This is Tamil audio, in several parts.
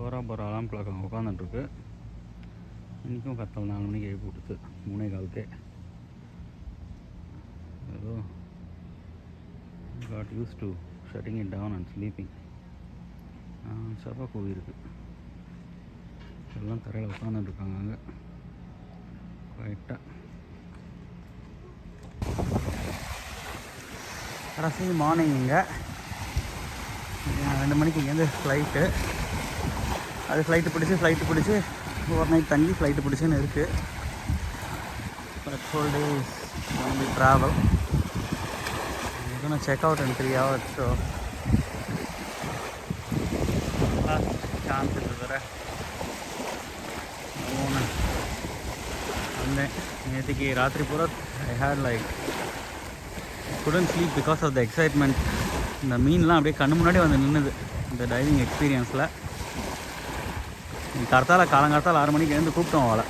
போரா அலாம் கிளாக் அங்கே உட்காந்துட்டுருக்கு. இன்றைக்கும் கத்தல் 4 மணிக்கு எழுப்பி விடுத்து 3:15. ஏதோ got used to shutting it down and sleeping. சபா கோவி இருக்குது. எல்லாம் தரையில் உட்காந்துட்டுருக்காங்க அங்கே கரெக்டாக. கடைசி மார்னிங் இங்கே 2 மணிக்கு இங்கேருந்து ஃப்ளைட்டு. அது ஃப்ளைட்டு பிடிச்சி ஓவர் நைட் தங்கி ஃப்ளைட்டு பிடிச்சின்னு இருக்குது. But whole days only travel. Check out in 3 hours. So chance இருக்குது வேறு. வந்தேன் நேற்றுக்கு ராத்திரி பூரா. I had like couldn't sleep because of the excitement. இந்த மீன்லாம் அப்படியே கண்ணு முன்னாடி வந்து நின்றுது இந்த டைவிங் எக்ஸ்பீரியன்ஸில். காலங்காலத்தால் 6 மணிக்கு எழுந்து கூப்பிட்டோம் அவளை,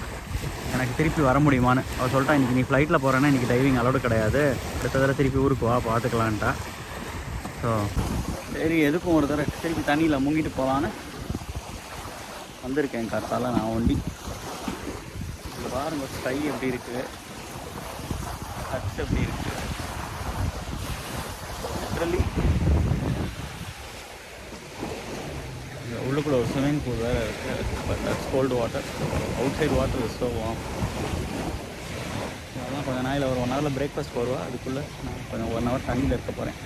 எனக்கு திருப்பி வர முடியுமான்னு. அவள் சொல்லிட்டா, இன்றைக்கி நீ ஃப்ளைட்டில் போகிறேன்னா இன்றைக்கி டைவிங் அலோடு கிடையாது, அடுத்த தடவை திருப்பி ஊருக்கு வா பார்த்துக்கலான்ட்டா. ஸோ சரி எதுக்கும் ஒரு தடவை திருப்பி தண்ணியில் முங்கிட்டு போகலான்னு வந்திருக்கேன். காத்தால நான் ஒண்டி பாருங்க ஸ்கை எப்படி இருக்குது, டச் எப்படி இருக்குது. லிட்ரலி உள்ளுக்குள்ள ஒரு ஸ்விம்மிங் பூல் வேறு இருக்குது. But that's cold water. Out side water is so warm. அதெல்லாம் கொஞ்சம் நாயில் ஒரு 1 ஹவரில் பிரேக்ஃபாஸ்ட் போடுவா. அதுக்குள்ளே நான் கொஞ்சம் 1 ஹவர் தண்ணியில் இருக்க போகிறேன்.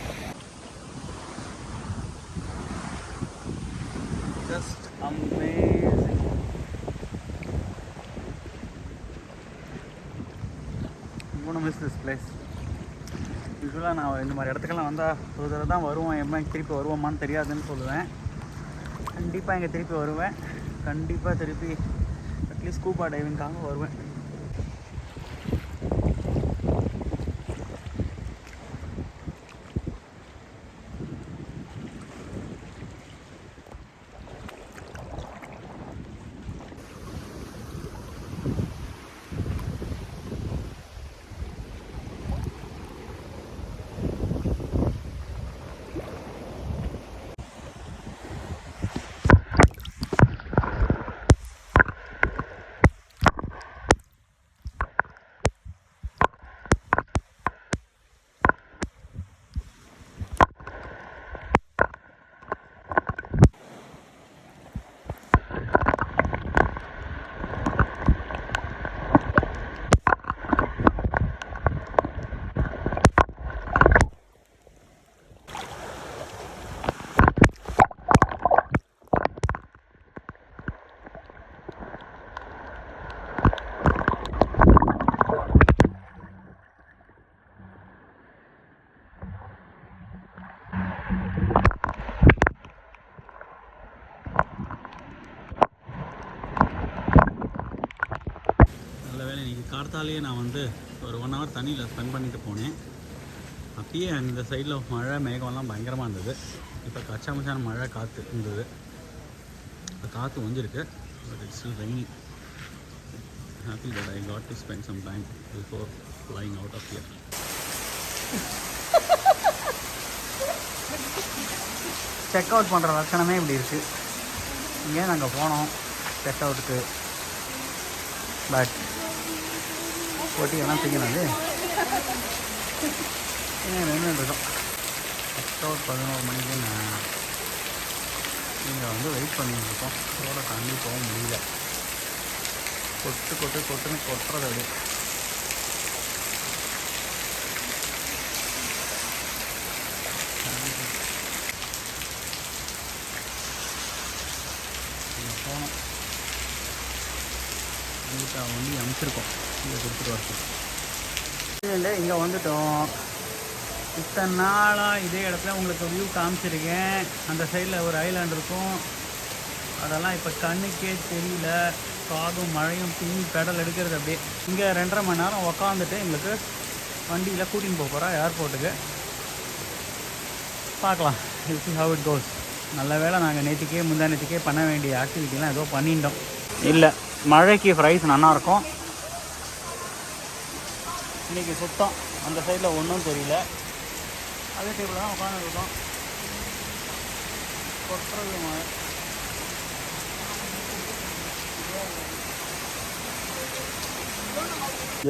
Just amazing. Miss this place. யூஸ்வலாக நான் இந்த மாதிரி இடத்துக்கெல்லாம் வந்தால் ஒரு தடவை தான் வருவோம். எம்மா திருப்பி வருவோமான்னு தெரியாதுன்னு சொல்லுவேன். கண்டிப்பாக இங்கே திருப்பி வருவேன். கண்டிப்பாக திருப்பி அட்லீஸ்ட் ஸ்கூபா டைவிங்காக வருவேன். கார்த்தாலேயே நான் வந்து ஒரு 1 ஹவர் தண்ணியில் ஸ்பெண்ட் பண்ணிட்டு போனேன். அப்பயே அந்த சைடில் மழை மேகம்லாம் பயங்கரமாக இருந்தது. இப்போ கச்சாமச்சான மழை காற்று இருந்தது. இப்போ காற்று வந்துருக்கு. But it's still raining. Happy that I got to spend some time before flying out of here. Check out பண்ணுற லட்சணமே இப்படி இருக்குது. இங்கே நாங்கள் போனோம் செக் அவுட்டுக்கு. பட் போட்டி எல்லாம் செய்யணும். அது நின்றுட்டுருக்கோம். செக் அவுட் 11 மணிக்கு நான் இங்கே வந்து வெயிட் பண்ணிட்டுருக்கோம். ரோட தண்ணி போக முடியல. கொட்டுன்னு கொட்டுறது அது. போனோம் வண்டி அனுப்பிச்சிருக்கோம். இங்கே கொடுத்துட்டு வரணும். இங்கே வந்துட்டோம். இத்தனை நாளாக இதே இடத்துல உங்களுக்கு வியூ காமிச்சிருக்கேன். அந்த சைடில் ஒரு ஐலாண்ட் இருக்கும். அதெல்லாம் இப்போ கண்ணுக்கே தெரியல. காதும் மழையும் பின்னி பெடல் எடுக்கிறது அப்படியே. இங்கே 2.5 மணி நேரம் உக்காந்துட்டு எங்களுக்கு வண்டியில் கூட்டின்னு போக போகிறா ஏர்போர்ட்டுக்கு. பார்க்கலாம் you see how it goes. நல்ல வேளை நாங்கள் நேற்றுக்கே முந்தானத்துக்கே பண்ண வேண்டிய ஆக்டிவிட்டிலாம் ஏதோ பண்ணிட்டோம். இல்லை மழைக்கு ப்ரைஸ் நல்லாயிருக்கும். இன்றைக்கி சுத்தம் அந்த சைடில் ஒன்றும் தெரியல. அதே டேபிள் தான் உட்காந்துருக்கோம். கொட்டுறது மழை.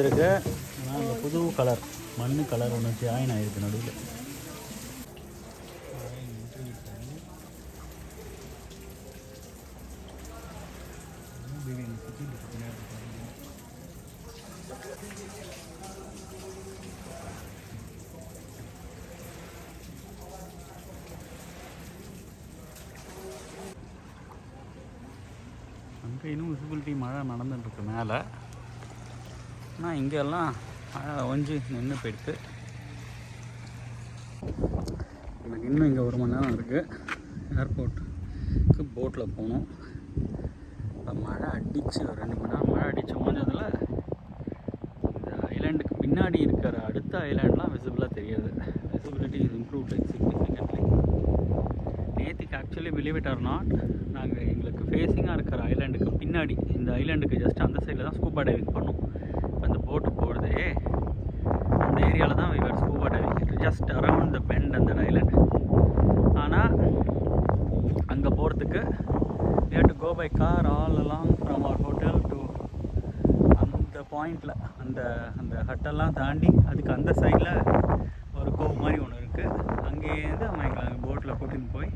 இருக்கு. ஆனால் அந்த புது கலர் மண்ணு கலர் ஒன்று ஜாயின் ஆகிருக்கு நடுவில். அங்கே இன்னும் விசிபிலிட்டி மழை நடந்துட்டுருக்கு மேலே. ஆனால் இங்கெல்லாம் மழை ஒஞ்சி நின்று போயிடுது. எனக்கு இன்னும் இங்கே 1 மணி நேரம் இருக்குது. ஏர்போர்ட்டுக்கு போட்டில் போகணும். இப்போ மழை அடித்து 2 மணி நேரம் மழை அடித்து ஓஞ்சதில் இந்த ஐலாண்டுக்கு பின்னாடி இருக்கிற அடுத்த ஐலாண்ட்லாம் விசிபிளாக தெரியாது. Visibility is improved like significantly. நேற்றுக்கு actually believe it or not, நாங்கள் எங்களுக்கு ஃபேஸிங்காக இருக்கிற ஐலாண்டுக்கு பின்னாடி இந்த ஐலாண்டுக்கு ஜஸ்ட் அந்த சைடில் தான் ஸ்கூபா டைவிங் பண்ணோம். இப்போ இந்த போட்டு போகிறதே அந்த ஏரியாவில் தான் we were scuba diving just around the bend அந்த ஐலாண்ட். ஆனால் அங்கே போகிறதுக்கு we have to go by car all along from our hotel to அந்த பாயிண்டில் அந்த அந்த ஹட்டெல்லாம் தாண்டி அதுக்கு அந்த சைடில் ஒரு கோவ் மாதிரி ஒன்று இருக்குது. அங்கேருந்து அவங்க எங்களை போட்டில் கூட்டின்னு போய்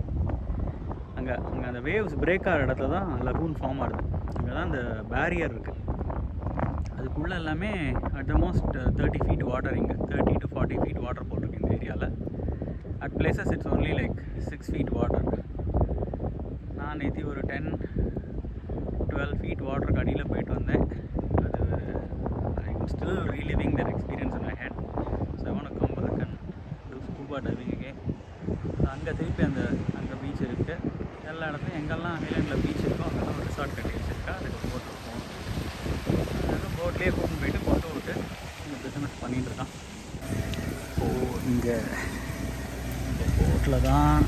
அங்கே அந்த வேவ்ஸ் பிரேக் ஆகிற இடத்துல தான் லகூன் ஃபார்ம் ஆகுது. அங்கே தான் அந்த பேரியர் இருக்குது. அதுக்குள்ளே எல்லாமே at the most 30 feet water. இங்கே 30 to 40 feet வாட்டர் போட்டிருக்கு இந்த ஏரியாவில். At places it's only like 6 feet water. நான் நேற்று ஒரு 10-12 feet வாட்டருக்கு அடியில் போயிட்டு வந்தேன். அது I am still reliving that experience in my head. So I want to come back and to scuba diving again. அங்கே திருப்பி அங்கே பீச் இருக்குது. எல்லா இடத்துலையும் எங்கெல்லாம் ஐலாண்டில் பீச் இருக்கோ அங்கெல்லாம் ஒரு ரிசார்ட் கட்டி வச்சுருக்கா. அதுக்கு போட்டு போகணும். அதனால் போட்லேயே கூப்பிட்டு போயிட்டு கொண்டு விட்டு இந்த பிஸ்னஸ் பண்ணிகிட்ருக்கான். இப்போது இங்கே இந்த போட்டில் தான்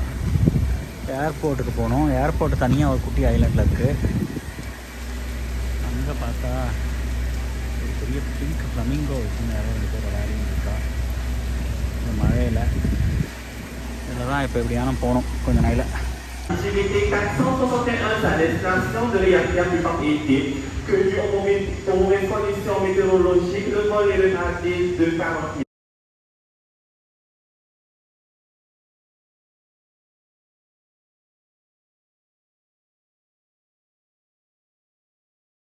ஏர்போர்ட்டுக்கு போகணும். ஏர்போர்ட்டு தனியாக ஒரு குட்டி ஐலாண்டில் இருக்குது. அங்கே பார்த்தா ஒரு பெரிய பிங்க் ஃப்ளமிங்கோ வச்சுன்னு யாரோ 2 பேர் விளையாடின்னு இருக்கா இந்த மழையில். இதில் தான் இப்போ எப்படியான போகணும் கொஞ்சம் நாளில். Activité 461 à destination de l'Irak du Camp Éthique, que dû aux mauvaises conditions météorologiques, le vol est retardé de 40